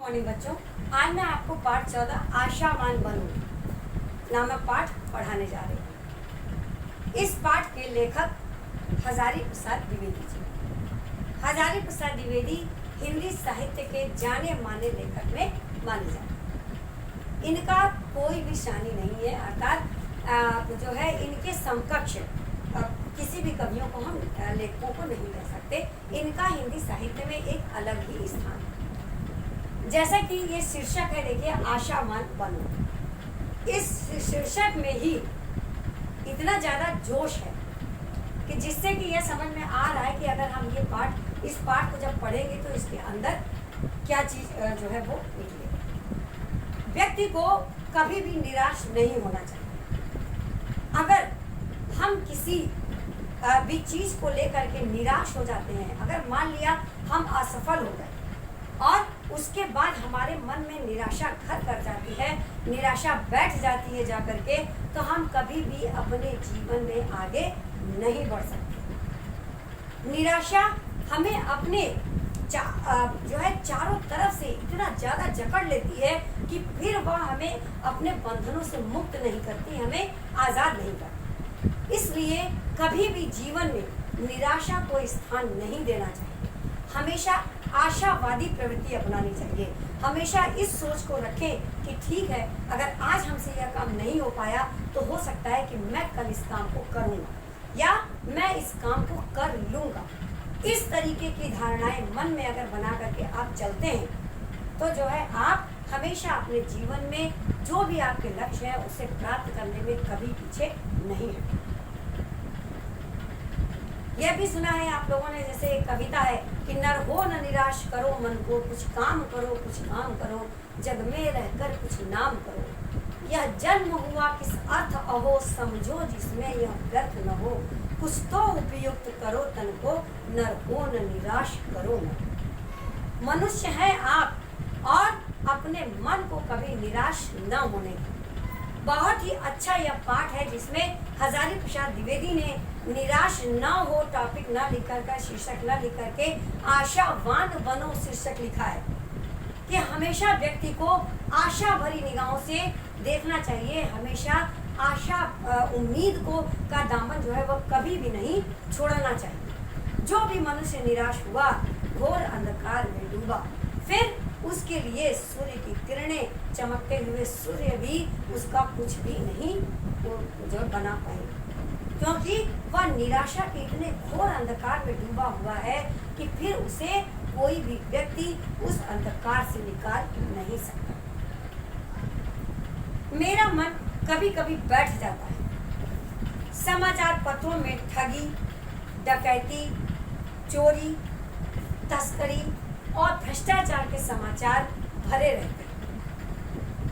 Morning बच्चों, आज मैं आपको पाठ 14 आशावान बनो नामक पाठ पढ़ाने जा रही हूँ। इस पाठ के लेखक हजारी प्रसाद द्विवेदी जी। हजारी प्रसाद द्विवेदी हिंदी साहित्य के जाने माने लेखक में माने जाते हैं। इनका कोई भी शानी नहीं है, अर्थात जो है इनके समकक्ष किसी भी कवियों को हम लेखकों को नहीं कह सकते। इनका हिंदी साहित्य में एक अलग ही स्थान है। जैसा कि ये शीर्षक है, देखिए, आशावान बनो। इस शीर्षक में ही इतना ज्यादा जोश है कि जिससे कि यह समझ में आ रहा है कि अगर हम इस पाठ को जब पढ़ेंगे तो इसके अंदर क्या चीज जो है वो निकलेगी। व्यक्ति को कभी भी निराश नहीं होना चाहिए। अगर हम किसी भी चीज को लेकर के निराश हो जाते हैं, अगर मान लिया हम असफल हो गए और उसके बाद हमारे मन में निराशा घर कर जाती है, निराशा बैठ जाती है जाकर के, तो हम कभी भी अपने जीवन में आगे नहीं बढ़ सकते। निराशा हमें अपने जो है चारों तरफ से इतना ज्यादा जकड़ लेती है कि फिर वह हमें अपने बंधनों से मुक्त नहीं करती, हमें आजाद नहीं करती। इसलिए कभी भी जीवन में निराशा को स्थान नहीं देना चाहिए। हमेशा आशावादी प्रवृत्ति अपनानी चाहिए। हमेशा इस सोच को रखें कि ठीक है, अगर आज हमसे यह काम नहीं हो पाया तो हो सकता है कि मैं कल इस काम को करूँगा या मैं इस काम को कर लूँगा। इस तरीके की धारणाएं मन में अगर बना करके आप चलते हैं तो जो है आप हमेशा अपने जीवन में जो भी आपके लक्ष्य है उसे प्राप्त करने में कभी पीछे नहीं है। यह भी सुना है आप लोगों ने, जैसे एक कविता है कि नर हो न निराश करो मन को, कुछ काम करो, जग में रहकर कुछ नाम करो। यह जन्म हुआ किस अर्थ अहो, समझो जिसमें यह व्यर्थ न हो। कुछ तो उपयुक्त करो तन को, नर हो न निराश करो मन। मनुष्य है आप और अपने मन को कभी निराश न होने की। बहुत ही अच्छा यह पाठ है जिसमें हजारी प्रसाद द्विवेदी ने निराश न हो टॉपिक न लिख कर, शीर्षक न लिख करके आशावान बनो शीर्षक लिखा है कि हमेशा व्यक्ति को आशा भरी निगाहों से देखना चाहिए। हमेशा आशा उम्मीद को का दामन जो है वह कभी भी नहीं छोड़ना चाहिए। जो भी मनुष्य निराश हुआ, घोर अंधकार में डूबा, फिर उसके लिए सूर्य की किरणें, चमकते हुए सूर्य भी उसका कुछ भी नहीं जो बना पाए, क्योंकि वह निराशा के इतने घोर अंधकार में डूबा हुआ है कि फिर उसे कोई भी व्यक्ति उस अंधकार से निकाल नहीं सकता। मेरा मन कभी कभी बैठ जाता है। समाचार पत्रों में ठगी, डकैती, चोरी, तस्करी और भ्रष्टाचार के समाचार भरे रहते हैं।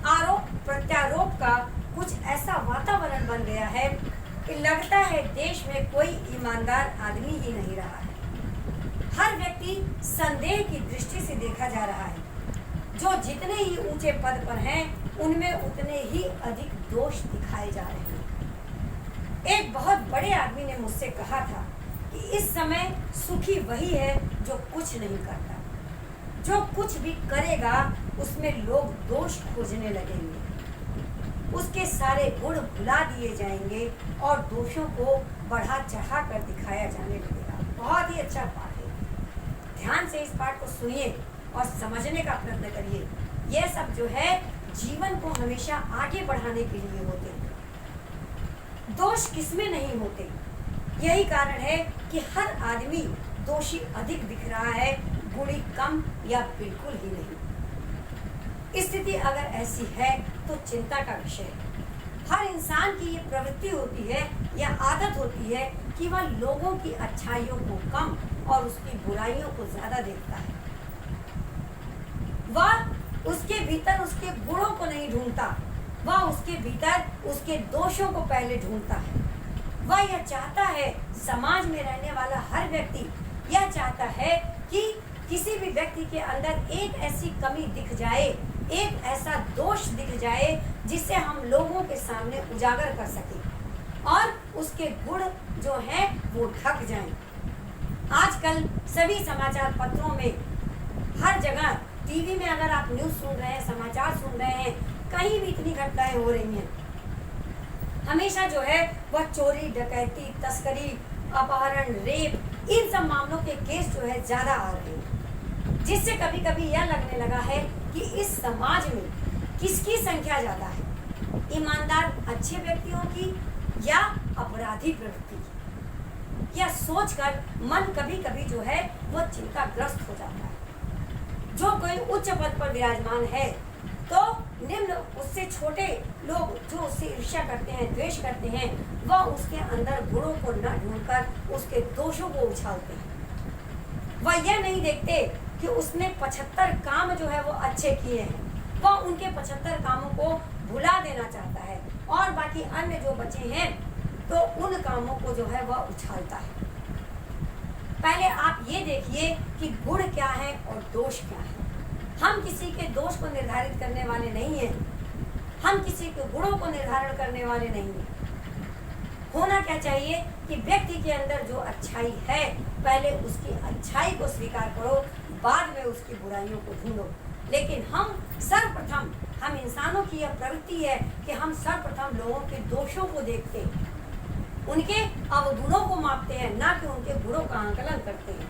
आरोप प्रत्यारोप का कुछ ऐसा वातावरण बन गया है कि लगता है देश में कोई ईमानदार आदमी ही नहीं रहा है। हर व्यक्ति संदेह की दृष्टि से देखा जा रहा है। जो जितने ही ऊंचे पद पर हैं उनमें उतने ही अधिक दोष दिखाए जा रहे हैं। एक बहुत बड़े आदमी ने मुझसे कहा था कि इस समय सुखी वही है जो कुछ नहीं करता। जो कुछ भी करेगा उसमें लोग दोष खोजने लगेंगे, उसके सारे गुण भुला दिए जाएंगे और दोषों को बढ़ा चढ़ा कर दिखाया जाने लगेगा। बहुत ही अच्छा पाठ है। ध्यान से इस पाठ को सुनिए और समझने का प्रयत्न करिए। यह सब जो है जीवन को हमेशा आगे बढ़ाने के लिए होते हैं। दोष किसमें नहीं होते? यही कारण है कि हर आदमी दोषी अधिक दिख रहा है, गुणी कम या बिल्कुल ही नहीं। स्थिति अगर ऐसी है तो चिंता का विषय है। हर इंसान की ये प्रवृत्ति होती है या आदत होती है कि वह लोगों की अच्छाइयों को कम और उसकी बुराइयों को ज्यादा देखता है। वह उसके भीतर उसके गुणों को नहीं ढूंढता, वह उसके भीतर उसके दोषों को पहले ढूंढता है। वह यह चाहता है, समाज में रहने वाला हर व्यक्ति यह चाहता है कि किसी भी व्यक्ति के अंदर एक ऐसी कमी दिख जाए, एक ऐसा दोष दिख जाए जिसे हम लोगों के सामने उजागर कर सकें और उसके गुण जो हैं वो ढक जाएं। आजकल सभी समाचार पत्रों में हर जगह टीवी में अगर आप न्यूज़ सुन रहे हैं, समाचार सुन रहे हैं, कहीं भी इतनी घटनाएं हो रही हैं, हमेशा जो है वह चोरी, डकैती, तस्करी, अपहरण, रेप, इन सब मामलों के केस जो है ज़्यादा आ रहे हैं, जिससे कभी कभी यह लगने लगा है कि इस समाज में किसकी संख्या ज़्यादा है, ईमानदार अच्छे व्यक्तियों की या अपराधी प्रवृत्ति की। यह सोचकर मन कभी कभी जो है वह चिंताग्रस्त हो जाता है। जो कोई उच्च पद पर विराजमान है तो निम्न उससे छोटे लोग जो उससे ईर्ष्या करते हैं, द्वेष करते हैं, वह उसके अंदर गुणों को न ढूंढकर उसके दोषों को उछालते हैं। वह यह नहीं देखते कि उसने 75 काम जो है वो अच्छे किए हैं, वह उनके 75 कामों को भुला देना चाहता है और बाकी अन्य जो बचे हैं तो उन कामों को जो है वह उछालता है। पहले आप ये देखिए कि गुण क्या है और दोष क्या है। हम किसी के दोष को निर्धारित करने वाले नहीं हैं, हम किसी के गुणों को निर्धारण करने वाले नहीं हैं। होना क्या चाहिए कि व्यक्ति के अंदर जो अच्छाई है, पहले उसकी अच्छाई को स्वीकार करो, बाद में उसकी बुराइयों को ढूंढो। लेकिन हम सर्वप्रथम, हम इंसानों की यह प्रवृत्ति है कि हम सर्वप्रथम लोगों के दोषों को देखते हैं, उनके अवगुणों को मापते हैं, ना कि उनके गुणों का आंकलन करते हैं।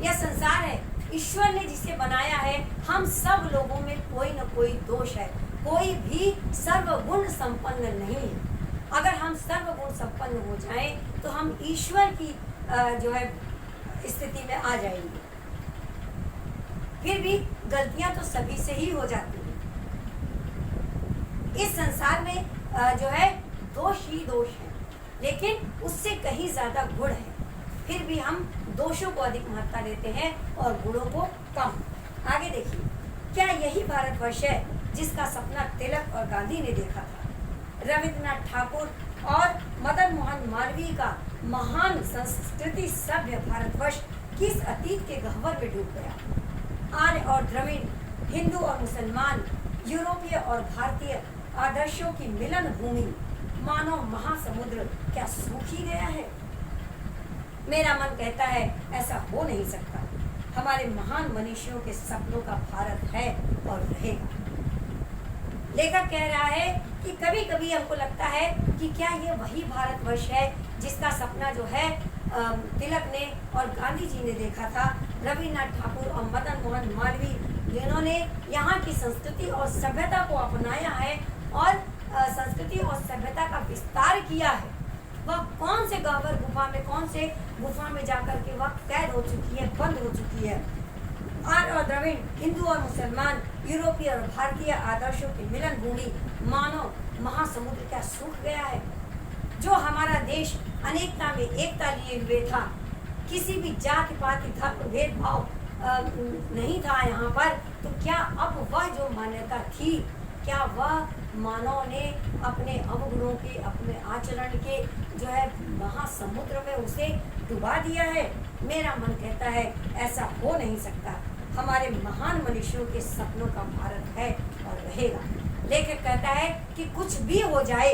यह संसार है, ईश्वर ने जिसे बनाया है, हम सब लोगों में कोई न कोई दोष है, कोई भी सर्वगुण संपन्न नहीं है। अगर हम सर्वगुण संपन्न हो जाएं तो हम ईश्वर की जो है स्थिति में आ जाएंगे। फिर भी गलतियां तो सभी से ही हो जाती हैं। इस संसार में जो है दोष ही दोष है, लेकिन उससे कहीं ज्यादा गुण है। फिर भी हम दोषों को अधिक महत्ता देते हैं और गुणों को कम। आगे देखिए, क्या यही भारतवर्ष है जिसका सपना तिलक और गांधी ने देखा था? रविन्द्रनाथ ठाकुर और मदन मोहन मालवीय का महान संस्कृति सभ्य भारतवर्ष किस अतीत के गह्वर में डूब गया? आर्य और द्रविड़, हिंदू और मुसलमान, यूरोपीय और भारतीय आदर्शों की मिलन भूमि मानव महासमुद्र क्या सूख ही गया है? मेरा मन कहता है ऐसा हो नहीं सकता। हमारे महान मनीषियों के सपनों का भारत है और रहेगा। लेखक कह रहा है कि कभी कभी हमको लगता है कि क्या ये वही भारतवर्ष है जिसका सपना जो है तिलक ने और गांधी जी ने देखा था। रविन्द्रनाथ ठाकुर और मदन मोहन मालवीय, जिन्होंने यहाँ की संस्कृति और सभ्यता को अपनाया है और संस्कृति और सभ्यता का विस्तार किया है, वह कौन से गह्वर गुफा में, कौन से गुफा में जाकर के वह कैद हो चुकी है, बंद हो चुकी है। आर्य और द्रविड़, हिंदू और मुसलमान, यूरोपीय और भारतीय आदर्शों की मिलन भूमि मानव महासमुद्र क्या सूख गया है? जो हमारा देश अनेकता में एकता लिए हुए था, किसी भी जाति पाति धर्म भेदभाव नहीं था यहाँ पर, तो क्या अब वह जो मान्यता थी, क्या वह मानव ने अपने अवगुणों के, अपने आचरण के जो है महासमुद्र में उसे डुबा दिया है? मेरा मन कहता है ऐसा हो नहीं सकता। हमारे महान मनुष्यों के सपनों का भारत है और रहेगा। लेखक कहता है कि कुछ भी हो जाए,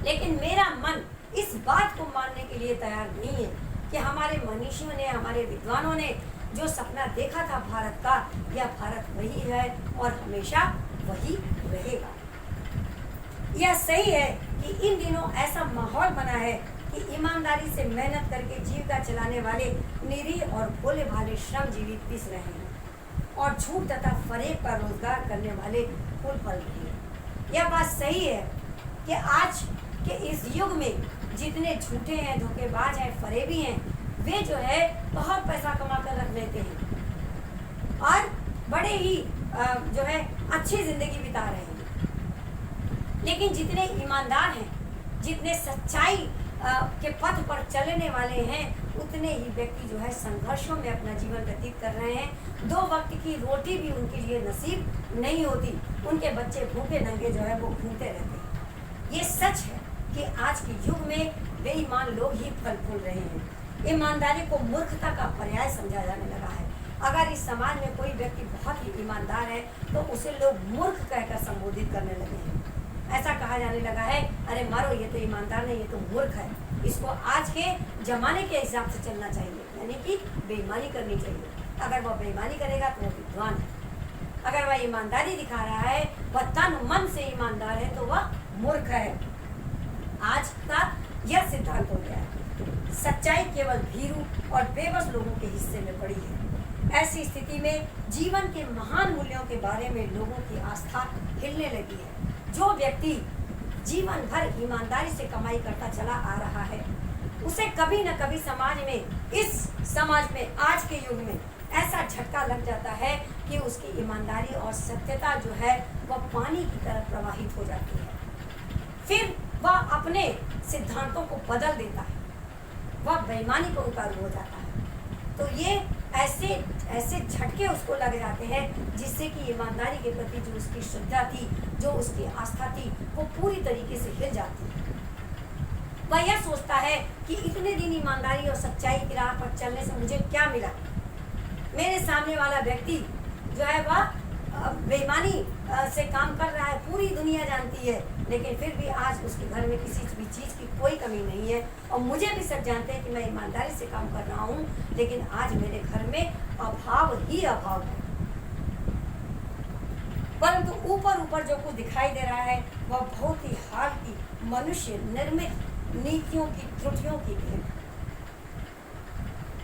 लेकिन मेरा मन इस बात को मानने के लिए तैयार नहीं है कि हमारे मनीषियों ने, हमारे विद्वानों ने जो सपना देखा था भारत का, यह भारत वही है और हमेशा वही रहेगा। यह सही है कि इन दिनों ऐसा माहौल बना है कि ईमानदारी से मेहनत करके जीविका चलाने वाले निरीह और भोले भाले श्रमजीवी पिस रहे हैं और झूठ तथा फरेब का रोजगार करने वाले फूल फल रहे हैं। यह बात सही है कि आज के इस युग में जितने झूठे हैं, धोखेबाज हैं, फरेबी हैं, वे जो है बहुत पैसा कमा कर रख लेते हैं और बड़े ही जो है अच्छी जिंदगी बिता रहे हैं। लेकिन जितने ईमानदार हैं, जितने सच्चाई के पथ पर चलने वाले हैं, उतने ही व्यक्ति जो है संघर्षों में अपना जीवन व्यतीत कर रहे हैं। 2 वक्त की रोटी भी उनके लिए नसीब नहीं होती, उनके बच्चे भूखे नंगे जो है वो घूमते रहते हैं। ये सच है कि आज के युग में बेईमान लोग ही फल फूल रहे हैं। ईमानदारी को मूर्खता का पर्याय समझा जाने लगा है। अगर इस समाज में कोई व्यक्ति बहुत ही ईमानदार है तो उसे लोग मूर्ख कहकर संबोधित करने लगे हैं। ऐसा कहा जाने लगा है, अरे मारो, ये तो ईमानदार नहीं, ये तो मूर्ख है। इसको आज के जमाने के हिसाब से चलना चाहिए, यानी कि बेईमानी करनी चाहिए। अगर वह बेईमानी करेगा तो वह विद्वान है। अगर वह ईमानदारी दिखा रहा है, वह तन मन से ईमानदार है, तो वह मूर्ख है। आज का यह सिद्धांत हो गया है, सच्चाई केवल भीरू और बेबस लोगों के हिस्से में पड़ी है। ऐसी स्थिति में जीवन के महान मूल्यों के बारे में लोगों की आस्था हिलने लगी है। जो व्यक्ति जीवन भर ईमानदारी से कमाई करता चला आ रहा है, उसे कभी न कभी इस समाज में आज के युग में ऐसा झटका लग जाता है कि उसकी ईमानदारी और सत्यता जो है वह पानी की तरह प्रवाहित हो जाती है। फिर वह अपने सिद्धांतों को बदल देता है, वह बेईमानी को उतारू हो जाता है। तो ये ऐसे झटके उसको लग जाते हैं जिससे कि ईमानदारी के प्रति जो उसकी श्रद्धा थी, जो उसकी आस्था थी, वो पूरी तरीके से हिल जाती है। वह यह सोचता है कि इतने दिन ईमानदारी और सच्चाई की राह पर चलने से मुझे क्या मिला। मेरे सामने वाला व्यक्ति जो है वह बेईमानी से काम कर रहा है, पूरी दुनिया जानती है, लेकिन फिर भी आज उसके घर में किसी भी चीज़ की कोई कमी नहीं है। और मुझे भी सब जानते हैं कि मैं ईमानदारी से काम कर रहा हूँ, लेकिन आज मेरे घर में अभाव ही अभाव है। परंतु ऊपर ऊपर जो कुछ दिखाई दे रहा है वह बहुत ही हाल की मनुष्य निर्मित नीतियों की त्रुटियों की देन।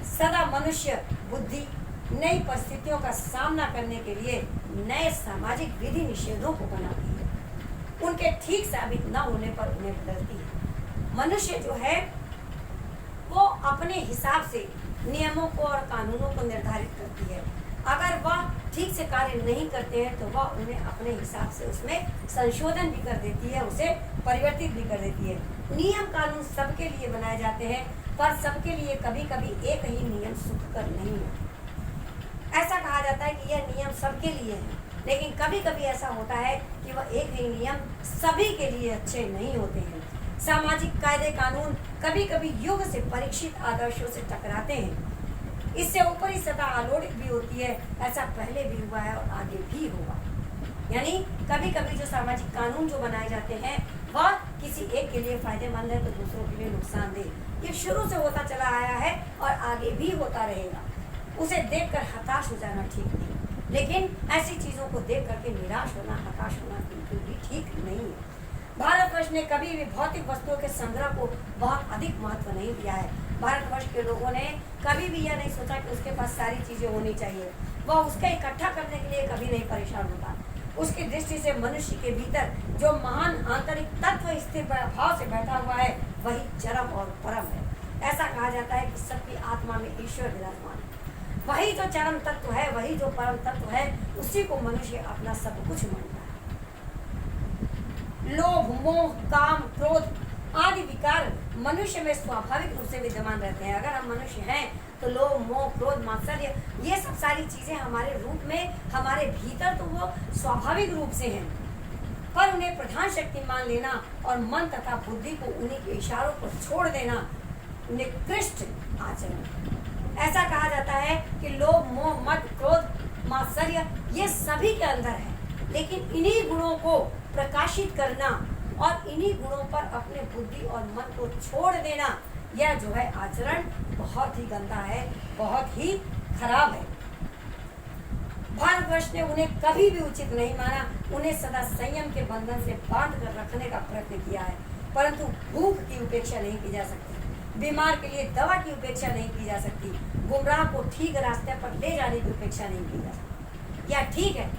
सदा मनुष्य बुद्धि नई परिस्थितियों का सामना करने के लिए नए सामाजिक विधि निषेधों को बनाती है, उनके ठीक साबित न होने पर उन्हें बदलती है। मनुष्य जो है वो अपने हिसाब से नियमों को और कानूनों को निर्धारित करती है। अगर वह ठीक से कार्य नहीं करते हैं तो वह उन्हें अपने हिसाब से उसमें संशोधन भी कर देती है, उसे परिवर्तित भी कर देती है। नियम कानून सबके लिए बनाए जाते हैं, पर सबके लिए कभी कभी एक ही नियम सुखकर नहीं है। ऐसा कहा जाता है कि यह नियम सबके लिए है, लेकिन कभी कभी ऐसा होता है कि वह एक ही नियम सभी के लिए अच्छे नहीं होते हैं। सामाजिक कायदे कानून कभी कभी युग से परीक्षित आदर्शों से टकराते हैं। इससे ऊपरी सतह आलोड़ित भी होती है। ऐसा पहले भी हुआ है और आगे भी होगा। यानी कभी कभी जो सामाजिक कानून जो बनाए जाते हैं वह किसी एक के लिए फायदेमंद है तो दूसरों के लिए नुकसानदेह। ये शुरू से होता चला आया है और आगे भी होता रहेगा। उसे देखकर हताश हो जाना ठीक नहीं, लेकिन ऐसी चीज़ों को देख करके निराश होना, हताश होना बिल्कुल भी ठीक नहीं है। भारतवर्ष ने कभी भी भौतिक वस्तुओं के संग्रह को बहुत अधिक महत्व नहीं दिया है। भारतवर्ष के लोगों ने कभी भी यह नहीं सोचा कि उसके पास सारी चीज़ें होनी चाहिए। वह उसका इकट्ठा करने के लिए कभी नहीं परेशान होता। उसकी दृष्टि से मनुष्य के भीतर जो महान आंतरिक तत्व स्थिर भाव से बैठा हुआ है वही चरम और परम है। ऐसा कहा जाता है कि सबकी आत्मा में ईश्वर विराजमान है। वही जो चरम तत्व है, वही जो परम तत्व है, उसी को मनुष्य अपना सब कुछ मानता है। लोभ, मोह, काम, क्रोध आदि विकार मनुष्य में स्वाभाविक रूप से विद्यमान रहते हैं। अगर हम मनुष्य हैं तो लोभ, मोह, क्रोध, मात्सर्य ये सब सारी चीजें हमारे रूप में, हमारे भीतर तो वो स्वाभाविक रूप से हैं, पर उन्हें प्रधान शक्ति मान लेना और मन तथा बुद्धि को उन्हीं के इशारों पर छोड़ देना निकृष्ट आचरण। ऐसा कहा जाता है कि लोभ, मोह, मद, क्रोध, मात्सर्य ये सभी के अंदर है, लेकिन इन्हीं गुणों को प्रकाशित करना और इन्हीं गुणों पर अपने बुद्धि और मन को छोड़ देना, यह जो है आचरण बहुत ही गंदा है, बहुत ही खराब है। भारतवर्ष ने उन्हें कभी भी उचित नहीं माना। उन्हें सदा संयम के बंधन से बांध कर रखने का प्रयत्न किया है, परंतु भूख की उपेक्षा नहीं की जा सकती, बीमार के लिए दवा की उपेक्षा नहीं की जा सकती, गुमराह को ठीक रास्ते पर ले जाने की उपेक्षा नहीं की जा सकती। यह ठीक है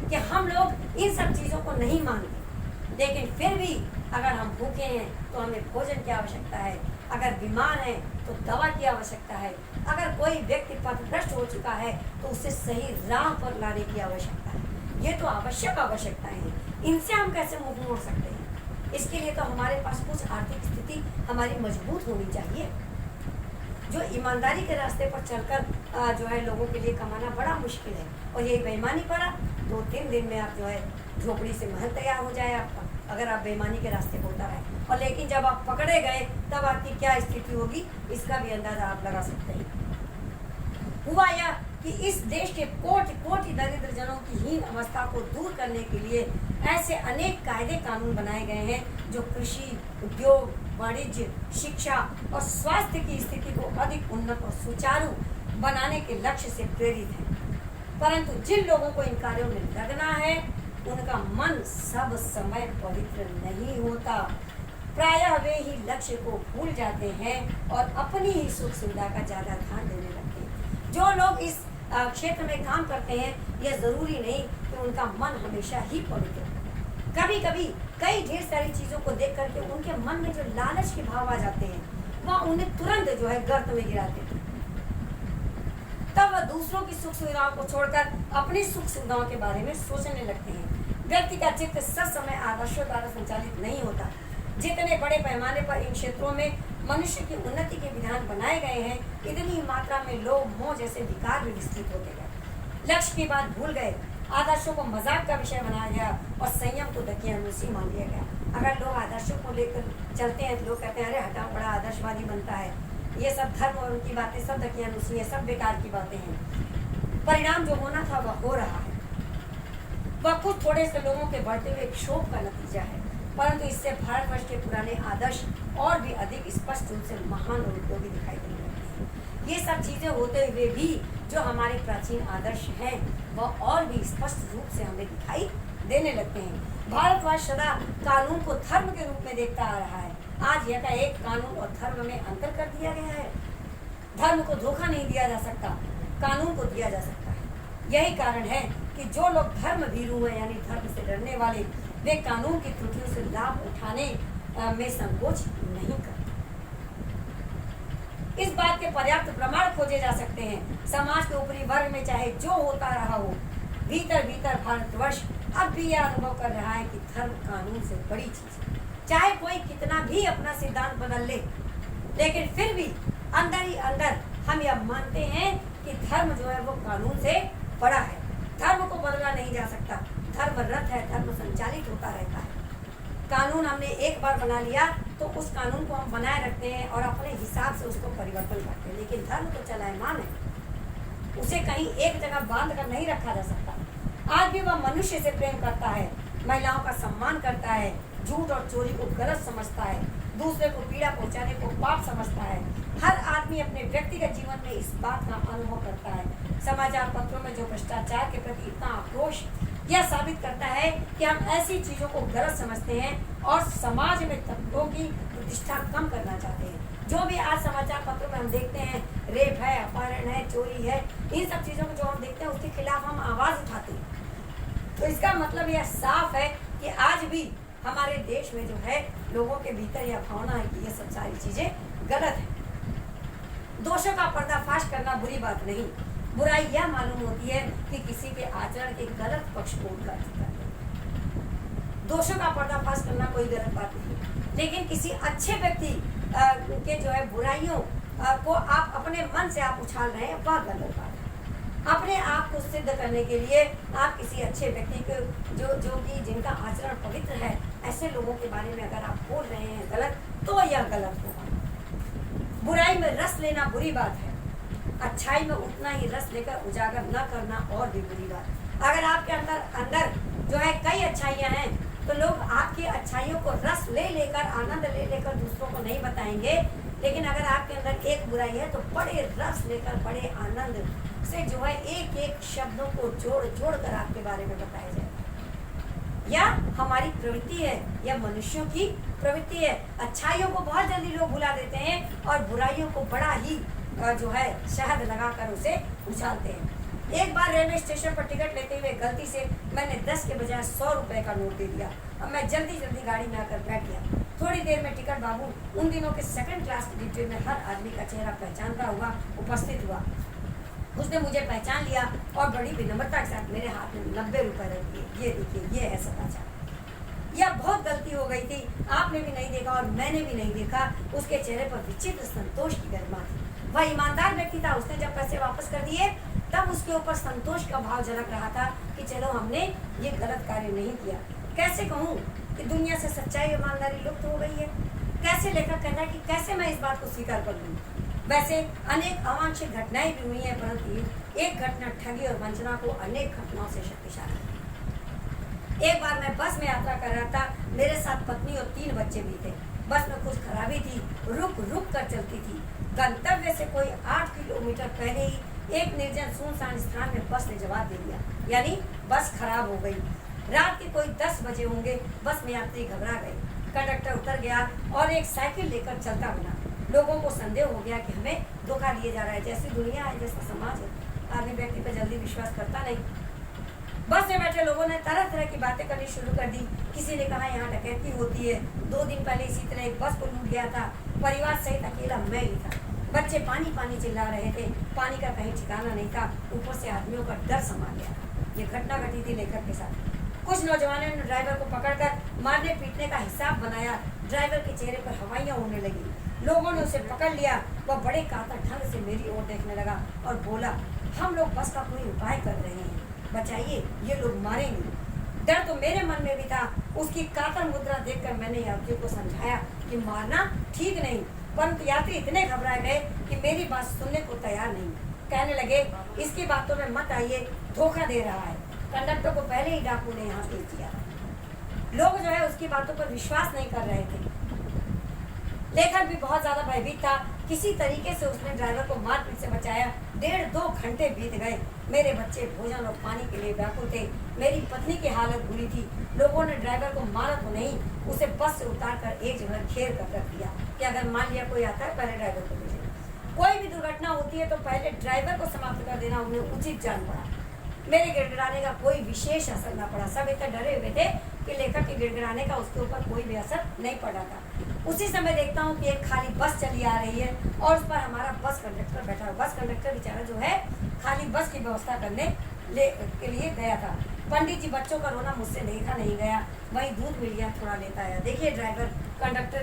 कि हम लोग इन सब चीज़ों को नहीं मानते, लेकिन फिर भी अगर हम भूखे हैं तो हमें भोजन की आवश्यकता है, अगर बीमार हैं तो दवा की आवश्यकता है, अगर कोई व्यक्ति पथभ्रष्ट हो चुका है तो उसे सही राह पर लाने की आवश्यकता है। ये तो आवश्यकताएं हैं, इनसे हम कैसे मुंह मोड़ सकते हैं? इसके लिए तो हमारे पास कुछ आर्थिक स्थिति हमारी मजबूत होनी चाहिए। जो ईमानदारी के रास्ते पर चलकर जो है लोगों के लिए कमाना बड़ा मुश्किल है, और ये बेईमानी पड़ा 2-3 दिन में आप जो है झोपड़ी से महल तैयार हो जाए आपका, अगर आप बेईमानी के रास्ते पर उतर आए। और लेकिन जब आप पकड़े गए तब आपकी क्या स्थिति होगी इसका भी अंदाजा आप लगा सकते हैं। हुआ यह कि इस देश के कोटि दरिद्र जनों की हीन अवस्था को दूर करने के लिए ऐसे अनेक कायदे कानून बनाए गए हैं जो कृषि, उद्योग, वाणिज्य, शिक्षा और स्वास्थ्य की स्थिति को अधिक उन्नत और सुचारू बनाने के लक्ष्य से प्रेरित हैं। परंतु जिन लोगों को इन कार्यों में लगना है उनका मन सब समय पवित्र नहीं होता। प्रायः वे ही लक्ष्य को भूल जाते हैं और अपनी ही सुख सुविधा का ज्यादा ध्यान देने लगते हैं। जो लोग इस क्षेत्र में काम करते हैं यह जरूरी नहीं कि उनका मन हमेशा ही पवित्र हो। कभी कभी कई ढेर सारी चीजों को देख करके उनके मन में जो लालच के भाव आ जाते हैं वह उन्हें तुरंत जो है गर्त में गिराते हैं। तब वह दूसरों की सुख सुविधाओं को छोड़कर अपनी सुख सुविधाओं के बारे में सोचने लगते हैं। व्यक्ति का चित्त सब समय आदर्शों द्वारा संचालित नहीं होता। जितने बड़े पैमाने पर इन क्षेत्रों में मनुष्य की उन्नति के विधान बनाए गए हैं, इतनी मात्रा में लोग मोह जैसे विकार में विस्तृत होते गए। लक्ष्य की बात भूल गए, आदर्शों को मजाक का विषय बनाया गया और संयम को दकियानूसी मान लिया गया। अगर लोग आदर्शों को लेकर चलते हैं तो लोग कहते हैं अरे हटाओ, बड़ा आदर्शवादी बनता है, ये सब धर्म और उनकी बातें सब दकियानूसी है, सब बेकार की बातें हैं। परिणाम जो होना था वह हो रहा है। वह कुछ थोड़े से लोगों के बढ़ते हुए क्षोभ का नतीजा है, परंतु इससे भारतवर्ष के पुराने आदर्श और भी अधिक स्पष्ट रूप से महान और उपयोगी दिखाई देने लगते हैं। ये सब चीजें होते हुए भी जो हमारे प्राचीन आदर्श हैं वह और भी स्पष्ट रूप से हमें दिखाई देने लगते हैं। भारतवर्ष सदा कानून को धर्म के रूप में देखता आ रहा है। आज यह एक कानून और धर्म में अंतर कर दिया गया है। धर्म को धोखा नहीं दिया जा सकता, कानून को दिया जा सकता है। यही कारण है कि जो लोग धर्म भीरू हैं यानी धर्म से डरने वाले, वे कानून की त्रुटियों से लाभ उठाने में संकोच नहीं करते। इस बात के पर्याप्त प्रमाण खोजे जा सकते हैं। समाज के ऊपरी वर्ग में चाहे जो होता रहा हो, भीतर भीतर भारतवर्ष अब भी यह अनुभव कर रहा है कि धर्म कानून से बड़ी चीज है। चाहे कोई कितना भी अपना सिद्धांत बदल ले, लेकिन फिर भी अंदर ही अंदर हम यह मानते हैं कि धर्म जो है वो कानून से बड़ा है। धर्म को बदला नहीं जा सकता। धर्म रथ है, धर्म संचालित होता रहता है। कानून हमने एक बार बना लिया तो उस कानून को हम बनाए रखते हैं और अपने हिसाब से उसको परिवर्तन करते हैं, लेकिन धर्म तो चलायमान है, उसे कहीं एक जगह बांध कर नहीं रखा जा सकता। आज भी वह मनुष्य से प्रेम करता है, महिलाओं का सम्मान करता है, झूठ और चोरी को गलत समझता है, दूसरे को पीड़ा पहुंचाने को पाप समझता है। हर आदमी अपने व्यक्तिगत जीवन में इस बात का अनुभव करता है। समाचार पत्रों में जो भ्रष्टाचार के प्रति इतना आक्रोश यह साबित करता है कि हम ऐसी चीजों को गलत समझते हैं और समाज में तत्वों की प्रतिष्ठा कम करना चाहते हैं। जो भी आज समाचार पत्रों में हम देखते हैं, रेप है, अपहरण है, चोरी है, इन सब चीजों को जो हम देखते हैं उसके खिलाफ हम आवाज उठाते हैं। तो इसका मतलब यह साफ है कि आज भी हमारे देश में जो है लोगों के भीतर यह भावना है कि ये सब सारी चीजें गलत है। दोषों का पर्दाफाश करना बुरी बात नहीं, बुराई यह मालूम होती है कि किसी के आचरण के गलत पक्ष को उनका दोषों का पर्दाफाश करना कोई गलत बात नहीं, लेकिन किसी अच्छे व्यक्ति के जो है बुराइयों को आप अपने मन से आप उछाल रहे हैं, वह गलत बात है। अपने आप को सिद्ध करने के लिए आप किसी अच्छे व्यक्ति को जो कि जिनका आचरण पवित्र है, ऐसे लोगों के बारे में अगर आप बोल रहे हैं गलत, तो यह गलत होगा। बुराई में रस लेना बुरी बात है, अच्छाई में उतना ही रस लेकर उजागर न करना और भी बुरी बात। अगर आपके अंदर जो है कई अच्छाइयां हैं तो लोग आपकी अच्छाइयों को रस ले लेकर आनंद ले लेकर दूसरों को नहीं बताएंगे, लेकिन अगर आपके अंदर एक बुराई है तो बड़े रस लेकर बड़े आनंद से जो है एक एक शब्दों को जोड़ जोड़ कर आपके बारे में बताया जाएगा। यह हमारी प्रवृत्ति है, यह मनुष्यों की प्रवृत्ति है। अच्छाइयों को बहुत जल्दी लोग भुला देते हैं और बुराइयों को बड़ा ही जो है शहद लगाकर उसे उछालते हैं। एक बार रेलवे स्टेशन पर टिकट लेते हुए गलती से मैंने 10 के बजाय 100 रुपए का नोट दे दिया। अब मैं जल्दी गाड़ी में आकर बैठ गया। थोड़ी देर में टिकट बाबू उन दिनों के सेकंड क्लास के डिब्बे में हर आदमी का चेहरा पहचानता हुआ उपस्थित हुआ। उसने मुझे पहचान लिया और बड़ी विनम्रता के साथ मेरे हाथ में 90 रुपए रख दिए। ये देखिए, ये है समाचार। यह बहुत गलती हो गई थी, आपने भी नहीं देखा और मैंने भी नहीं देखा। उसके चेहरे पर विचित्र संतोष की गरिमा थी। वह ईमानदार व्यक्ति था। उसने जब पैसे वापस कर दिए तब उसके ऊपर संतोष का भाव झलक रहा था कि चलो हमने ये गलत कार्य नहीं किया। कैसे कहूँ कि दुनिया से सच्चाई ईमानदारी लुप्त हो गई है। कैसे लेखक कहता है कि कैसे मैं इस बात को स्वीकार कर लूँ। वैसे अनेक अवांछित घटनाएं भी हुई हैं, परंतु एक घटना ठगी और वंचना को अनेक घटनाओं से शक्तिशाली है। एक बार मैं बस में यात्रा कर रहा था, मेरे साथ पत्नी और 3 बच्चे भी थे। बस में कुछ खराबी थी, रुक रुक कर चलती थी। गंतव्य से कोई 8 किलोमीटर पहले ही एक निर्जन सुनसान स्थान में बस ने जवाब दे दिया, यानी बस खराब हो गई। रात के कोई 10 बजे होंगे। बस में यात्री घबरा गए। कंडक्टर उतर गया और एक साइकिल लेकर चलता बना। लोगों को संदेह हो गया कि हमें धोखा दिया जा रहा है। जैसी दुनिया है, जैसा समाज है, आदमी व्यक्ति पर जल्दी विश्वास करता नहीं। बस में बैठे लोगों ने तरह तरह की बातें करनी शुरू कर दी। किसी ने कहा यहाँ डकैती होती है, 2 दिन पहले इसी तरह एक बस को लूट गया था, परिवार सहित अकेला मैं ही था, बच्चे पानी पानी चिल्ला रहे थे, पानी का कहीं ठिकाना नहीं था, ऊपर से आदमियों का डर समा गया था। ये घटना घटी थी लेखक के साथ। कुछ नौजवानों ने ड्राइवर को पकड़कर मारने पीटने का हिसाब बनाया। ड्राइवर के चेहरे पर हवाइयाँ उड़ने लगी। लोगों ने उसे पकड़ लिया। वह बड़े कातर ढंग से मेरी ओर देखने लगा और बोला, हम लोग बस का कोई उपाय कर रहे हैं, बचाइए, ये लोग मारेंगे। डर तो मेरे मन में भी था। उसकी कातर मुद्रा देखकर मैंने यात्रियों को समझाया कि मारना ठीक नहीं, परंतु यात्री इतने घबरा गए कि मेरी बात सुनने को तैयार नहीं। कहने लगे, इसकी बातों में मत आइए, धोखा दे रहा है। कंडक्टर को पहले ही डाकू ने यहाँ भेज दिया। लोग जो है उसकी बातों पर विश्वास नहीं कर रहे थे। लेखक भी बहुत ज्यादा भयभीत था। किसी तरीके से उसने ड्राइवर को मारपीट से बचाया। 1.5-2 घंटे बीत गए। मेरे बच्चे भोजन और पानी के लिए व्याकुल थे। मेरी पत्नी की हालत बुरी थी। लोगों ने ड्राइवर को मारा तो नहीं, उसे बस से उतार कर एक जगह घेर कर रख दिया कि अगर मान लिया कोई आता है पहले ड्राइवर को भेजें। कोई भी दुर्घटना होती है तो पहले ड्राइवर को समाप्त कर देना उन्हें उचित जान पड़ा। मेरे गिड़गिड़ाने का कोई विशेष असर न पड़ा। सब इतने डरे हुए थे कि लेखक के गिड़गिड़ाने का उसके ऊपर कोई भी असर नहीं पड़ा था। उसी समय देखता हूँ कि एक खाली बस चली आ रही है और उस पर हमारा बस कंडक्टर बैठा है। बस कंडक्टर बेचारा जो है खाली बस की व्यवस्था करने के लिए गया था। पंडित जी, बच्चों का रोना मुझसे देखा नहीं गया, वहीं दूध मिल गया थोड़ा लेता आया। देखिए ड्राइवर कंडक्टर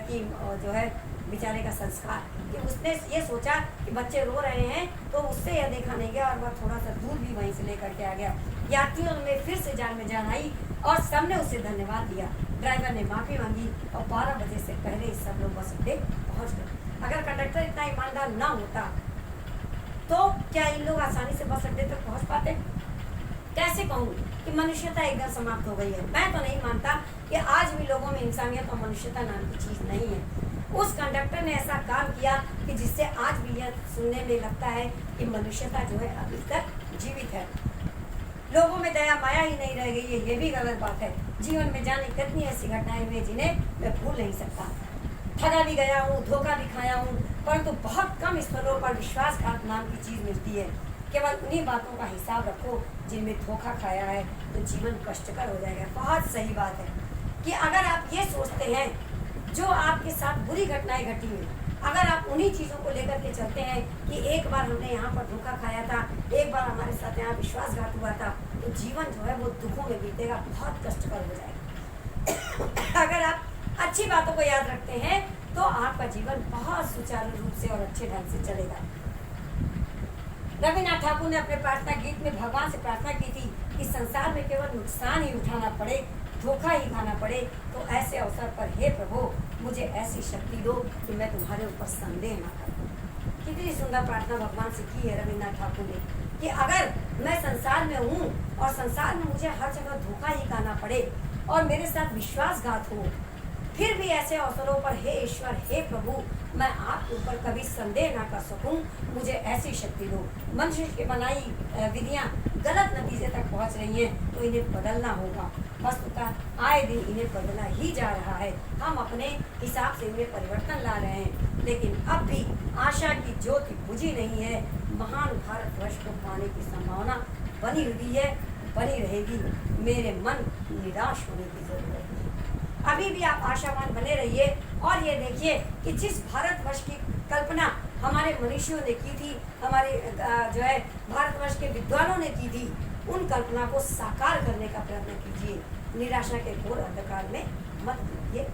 की जो है बेचारे का संस्कार कि उसने ये सोचा कि बच्चे रो रहे हैं तो उससे यह देखा नहीं गया और वह थोड़ा सा दूध भी वहीं से लेकर के आ गया। यात्रियों में फिर से जान में जान आई और सबने उसे धन्यवाद दिया। ड्राइवर ने माफ़ी मांगी और 12 बजे से पहले ही सब लोग बस अड्डे पहुँच गए। अगर कंडक्टर इतना ईमानदार ना होता तो क्या इन लोग आसानी से बस अड्डे तक पहुँच पाते? कैसे कहूँ कि मनुष्यता एकदम समाप्त हो गई है। मैं तो नहीं मानता कि आज भी लोगों में इंसानियत और मनुष्यता नाम की चीज़ नहीं है। उस कंडक्टर ने ऐसा काम किया कि जिससे आज भी यह सुनने में लगता है कि मनुष्यता जो है अभी तक जीवित है। लोगों में दया माया ही नहीं रह गई है, ये भी गलत बात है। जीवन में जाने कितनी ऐसी घटनाएं हुई जिन्हें मैं भूल नहीं सकता। ठगा भी गया हूँ, धोखा भी खाया हूँ, परंतु बहुत कम स्थलों पर विश्वासघात नाम की चीज़ मिलती है। केवल उन्हीं बातों का हिसाब रखो जिनमें धोखा खाया है तो जीवन कष्टकर हो जाएगा। बहुत सही बात है कि अगर आप ये सोचते हैं जो आपके साथ बुरी घटनाएं घटी हुई, अगर आप उन्हीं चीज़ों को लेकर के चलते हैं कि एक बार हमने यहाँ पर धोखा खाया था, एक बार हमारे साथ यहाँ विश्वासघात हुआ था, तो जीवन जो है वो दुखों में बीतेगा, बहुत कष्टकर हो जाएगा। अगर आप अच्छी बातों को याद रखते हैं तो आपका जीवन बहुत सुचारू रूप से और अच्छे ढंग से चलेगा। रविन्द्रनाथ ठाकुर ने अपने प्रार्थना गीत में भगवान से प्रार्थना की थी कि संसार में केवल नुकसान ही उठाना पड़े, धोखा ही खाना पड़े, तो ऐसे अवसर पर हे प्रभु मुझे ऐसी शक्ति दो कि मैं तुम्हारे ऊपर संदेह ना करूं। कितनी सुंदर प्रार्थना भगवान से की है रविन्द्रनाथ ठाकुर ने कि अगर मैं संसार में हूँ और संसार में मुझे हर जगह धोखा ही खाना पड़े और मेरे साथ विश्वासघात हो, फिर भी ऐसे अवसरों पर हे ईश्वर, हे प्रभु, मैं आपके ऊपर कभी संदेह ना कर सकूं, मुझे ऐसी शक्ति दो। मनुष्य की बनाई विधियां गलत नतीजे तक पहुंच रही हैं तो इन्हें बदलना होगा। वस्तुतः आए दिन इन्हें बदला ही जा रहा है। हम अपने हिसाब से इनमें परिवर्तन ला रहे हैं, लेकिन अब भी आशा की ज्योति बुझी नहीं है। महान भारतवर्ष को पाने की संभावना बनी हुई है, बनी रहेगी। मेरे मन निराश होने की जरूरत है। अभी भी आप आशावान बने रहिए और ये देखिए कि जिस भारतवर्ष की कल्पना हमारे मनीषियों ने की थी, हमारे जो है भारतवर्ष के विद्वानों ने की थी, उन कल्पना को साकार करने का प्रयत्न कीजिए। निराशा के घोर अंधकार में मत डूबिए।